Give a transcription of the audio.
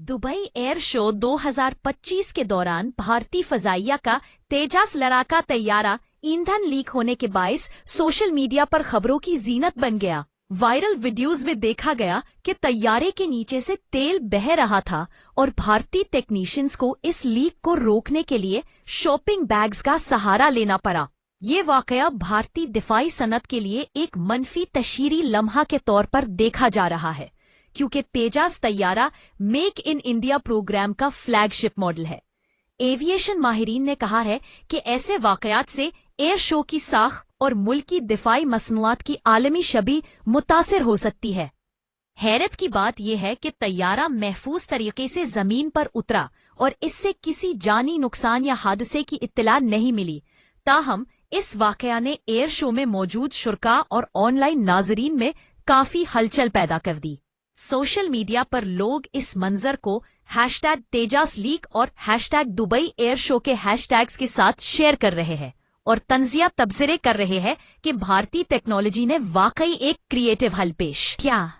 Dubai air show 2025 के दौरान भारतीय फजाइया का तेजस लड़ाका तैयारा ईंधन लीक होने के बायस सोशल मीडिया पर खबरों की जीनत बन गया। वायरल वीडियोस में देखा गया कि तैयारे के नीचे से तेल बह रहा था और भारतीय टेक्नीशियंस को इस लीक को रोकने के लिए शॉपिंग बैग्स का सहारा लेना पड़ा। ये वाकया भारतीय दिफाई सनत के लिए एक मनफी तशहीरी लम्हा के तौर पर देखा जा रहा है, क्योंकि तेजस तैयारा मेक इन इंडिया प्रोग्राम का फ्लैगशिप मॉडल है। एविएशन माहिरीन ने कहा है कि ऐसे वाकयात से एयर शो की साख और मुल्की दिफाई मसनूआत की आलमी छवि मुतासिर हो सकती है। हैरत की बात यह है कि तैयारा महफूज तरीके से जमीन पर उतरा और इससे किसी जानी नुकसान या हादसे की इत्तला नहीं मिली। ताहम इस वाकया ने एयर शो में मौजूद शुरका और ऑनलाइन नाजरीन में काफी हलचल पैदा कर दी। सोशल मीडिया पर लोग इस मंजर को हैशटैग तेजस लीक और हैशटैग दुबई एयर शो के हैशटैग्स के साथ शेयर कर रहे हैं और तंजिया तबसरे कर रहे हैं कि भारतीय टेक्नोलॉजी ने वाकई एक क्रिएटिव हल पेश किया।